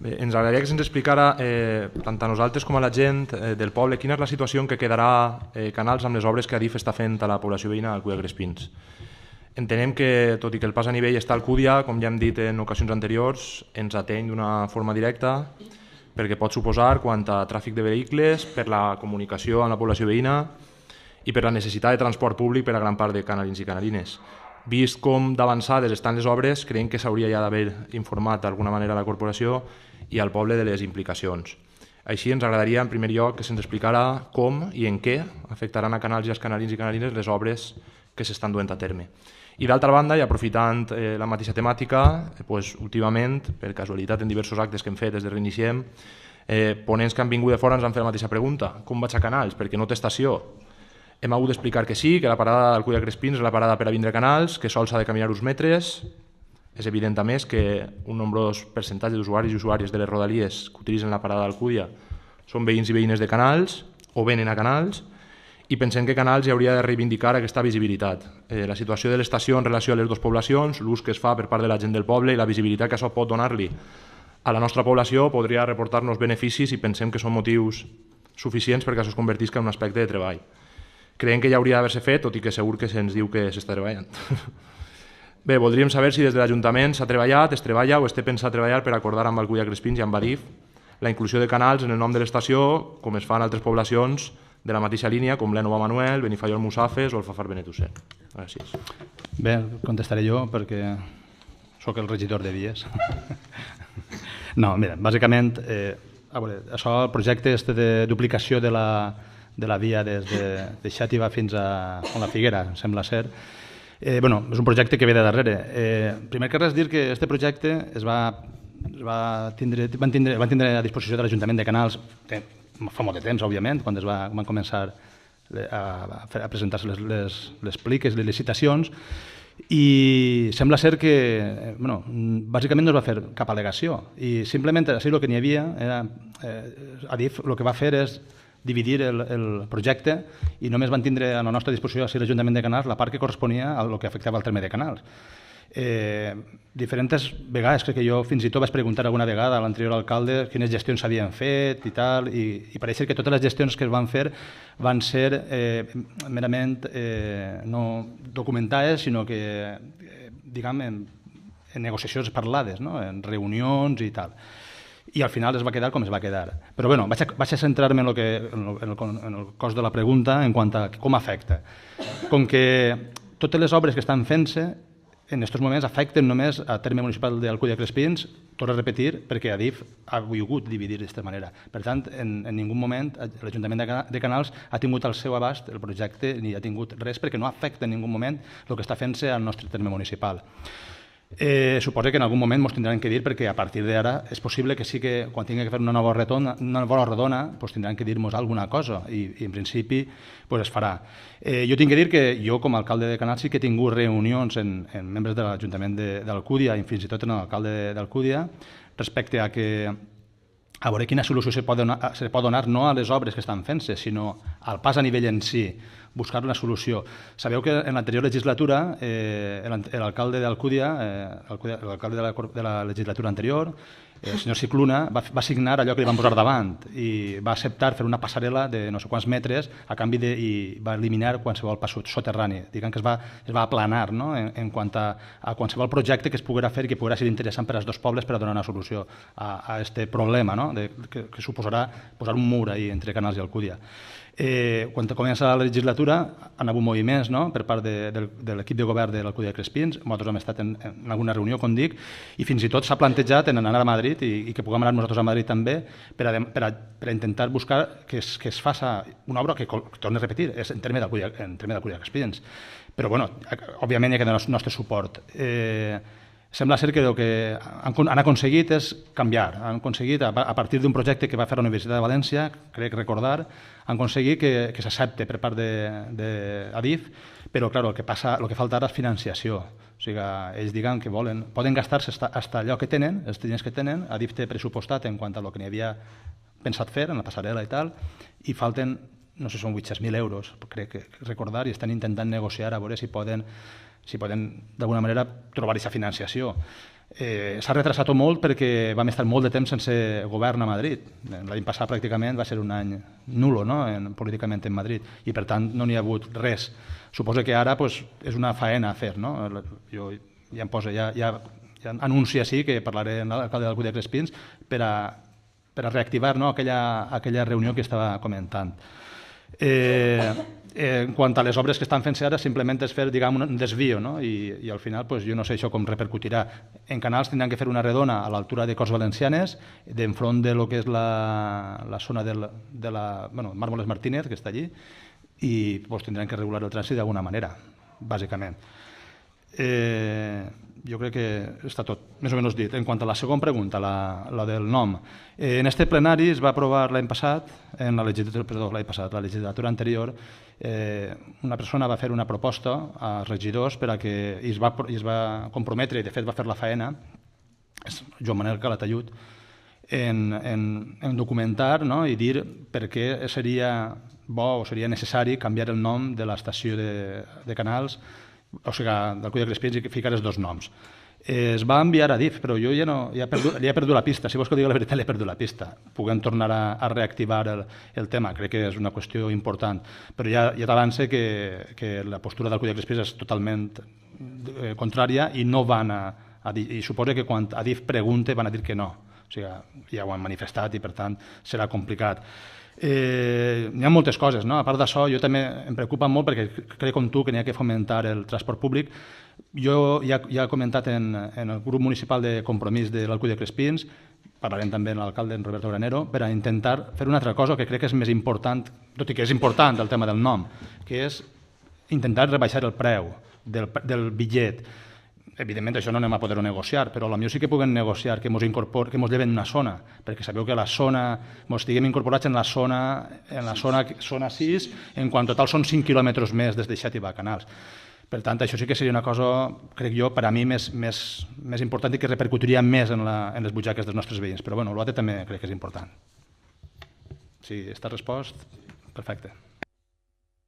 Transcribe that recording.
Bé, ens agradaria que se'ns explicara, tant a nosaltres com a la gent del poble, quina és la situació en què quedarà Canals amb les obres que Adif està fent a la població veïna d'Alcúdia de Crespins. Entenem que, tot i que el pas a nivell està a Alcúdia, com ja hem dit en ocasions anteriors, ens ateny d'una forma directa perquè pot suposar quant a tràfic de vehicles, per la comunicació amb la població veïna i per la necessitat de transport públic per a gran part de canalins i canalines. Vist com d'avançades estan les obres, creiem que s'hauria ja d'haver informat d'alguna manera a la corporació i al poble de les implicacions. Així ens agradaria en primer lloc que se'ns explicara com i en què afectaran a Canals i als canalins i canalines les obres que s'estan duent a terme. I d'altra banda, i aprofitant la mateixa temàtica, últimament, per casualitat en diversos actes que hem fet des de Reiniciem, ponents que han vingut de fora ens han fet la mateixa pregunta: com vaig a Canals? Perquè no té estació. Hem hagut d'explicar que sí, que la parada d'Alcúdia de Crespins és la parada per a vindre a Canals, que sols s'ha de caminar uns metres. És evident a més que un nombrós percentatge d'usuaris i usuàries de les rodalies que utilitzen la parada d'Alcúdia són veïns i veïnes de Canals o venen a Canals, i pensem que Canals ja hauria de reivindicar aquesta visibilitat. La situació de l'estació en relació a les dues poblacions, l'ús que es fa per part de la gent del poble i la visibilitat que això pot donar-li a la nostra població podria reportar-nos beneficis i pensem que són motius suficients perquè això es convertisca en un aspecte de treball. Creiem que ja hauria d'haver-se fet, tot i que segur que se'ns diu que s'està treballant. Bé, voldríem saber si des de l'Ajuntament s'ha treballat, es treballa o es té pensat treballar per acordar amb Alcúdia de Crespins i amb Adif la inclusió de Canals en el nom de l'estació, com es fa en altres poblacions de la mateixa línia, com l'Énova Manuel, Benifaió Almussafes o el Fafar Benetússer. Gràcies. Bé, contestaré jo perquè sóc el regidor de vies. No, mira, bàsicament, això, el projecte de duplicació de la via des de Xàtiva fins a la Figuera, sembla ser. És un projecte que ve de darrere. Primer que res dir que aquest projecte van tindre a disposició de l'Ajuntament de Canals fa molt de temps, òbviament, quan van començar a presentar-se les pliques, les licitacions, i sembla ser que bàsicament no es va fer cap al·legació i simplement així el que n'hi havia Adif el que va fer és dividir el projecte i només van tindre a la nostra disposició a l'Ajuntament de Canals la part que corresponia al que afectava el terme de Canals. Diferents vegades, crec que jo fins i tot vaig preguntar alguna vegada a l'anterior alcalde quines gestions s'havien fet i tal, i pareix que totes les gestions que es van fer van ser merament no documentades, sinó que, diguem, en negociacions parlades, en reunions i tal. I al final es va quedar com es va quedar. Però bé, vaig a centrar-me en el cos de la pregunta en quant a com afecta. Com que totes les obres que estan fent-se en aquests moments afecten només al terme municipal d'Alcúdia de Crespins, torno a repetir, perquè Adif ha volgut dividir d'aquesta manera. Per tant, en ningú moment l'Ajuntament de Canals ha tingut al seu abast el projecte ni ha tingut res perquè no afecta en ningú moment el que està fent-se al nostre terme municipal. Suposo que en algun moment ens tindran que dir, perquè a partir d'ara és possible que sí que quan tingui que fer una nova redona tindran que dir-nos alguna cosa i en principi es farà. Jo tinc que dir que jo com a alcalde de Canals sí que he tingut reunions amb membres de l'Ajuntament d'Alcúdia i fins i tot amb l'alcalde d'Alcúdia respecte a veure quina solució se pot donar no a les obres que estan fent-se, sinó al pas a nivell en si, buscar una solució. Sabeu que en l'anterior legislatura l'alcalde d'Alcúdia, l'alcalde de la legislatura anterior, el senyor Cicluna, va signar allò que li van posar davant i va acceptar fer una passarel·la de no sé quants metres a canvi i va eliminar qualsevol pas soterrani. Diguem que es va aplanar en quant a qualsevol projecte que es poguera fer i que poguera ser interessant per als dos pobles per a donar una solució a aquest problema que suposarà posar un mur ahí entre Canals i Alcúdia. Quan comença la legislatura han hagut moviments per part de l'equip de govern de l'Alcúdia de Crespins, nosaltres hem estat en alguna reunió, com dic, i fins i tot s'ha plantejat en anar a Madrid i que puguem anar nosaltres a Madrid també per a intentar buscar que es faça una obra que, torno a repetir, és en terme d'Alcúdia de Crespins. Però, òbviament, hi ha que donar el nostre suport. Sembla ser que el que han aconseguit és canviar. Han aconseguit, a partir d'un projecte que va fer la Universitat de València, crec recordar, han aconseguit que s'accepte per part d'Adif, però clar, el que falta ara és financiació. O sigui, ells diguen que poden gastar-se fins allò que tenen, els diners que tenen, Adif té pressupostat en quant a el que n'hi havia pensat fer, en la passarel·la i tal, i falten, no sé, són 800.000 euros, crec recordar, i estan intentant negociar a veure si poden d'alguna manera trobar aquesta financiació. S'ha retrasat molt perquè vam estar molt de temps sense govern a Madrid. L'any passat pràcticament va ser un any nulo, no? Políticament en Madrid, i per tant no n'hi ha hagut res. Suposo que ara pues, és una faena a fer. No? Jo ja em poso, ja anuncio així que parlaré amb l'alcalde d'Alcúdia de Crespins per a reactivar, no? aquella reunió que estava comentant. En quant a les obres que estan fent-se ara, simplement és fer un desvio, no? I al final pues, jo no sé això com repercutirà. En Canals tindran que fer una redona a l'altura de Corts Valencianes, d'enfront de lo que és la zona de Mármoles Martínez, que està allí, i pues, tindran que regular el trànsit d'alguna manera, bàsicament. Jo crec que està tot més o menys dit. En quant a la segona pregunta, la del nom, en este plenari es va aprovar l'any passat, la legislatura anterior, una persona va fer una proposta als regidors per a que es va comprometre, i de fet va fer la faena, Joan Manel Calatayud, en documentar, no? I dir per què seria bo o seria necessari canviar el nom de l'estació de Canals, o sigui, d'Alcúdia de Crespins, i ficar els dos noms. Es va enviar a DIF, però jo ja li he perdut la pista. Si vols que digui la veritat, li he perdut la pista. Puguem tornar a reactivar el tema. Crec que és una qüestió important. Però ja t'avance que la postura d'Alcúdia de Crespins és totalment contrària i no van a dir. I suposo que quan a DIF pregunte van a dir que no. O sigui, ja ho han manifestat i per tant serà complicat. N'hi ha moltes coses, no? A part d'això, jo també em preocupa molt perquè crec com tu que n'hi ha que fomentar el transport públic. Jo ja he comentat en el grup municipal de compromís de l'Alcúdia de Crespins, parlarem també amb l'alcalde en Roberto Granero, per a intentar fer una altra cosa que crec que és més important, tot i que és important el tema del nom, que és intentar rebaixar el preu del bitllet. Evidentment això no anem a poder-ho negociar, però potser sí que puguem negociar que ens lleven una zona, perquè sabeu que la zona, ens estiguem incorporats en la zona 6, en quan total són 5 quilòmetres més des de Xàtiva a Canals. Per tant, això sí que seria una cosa, crec jo, per a mi més important i que repercutiria més en les butxaques dels nostres veïns. Però bueno, l'altre també crec que és important. Sí, està respost? Perfecte.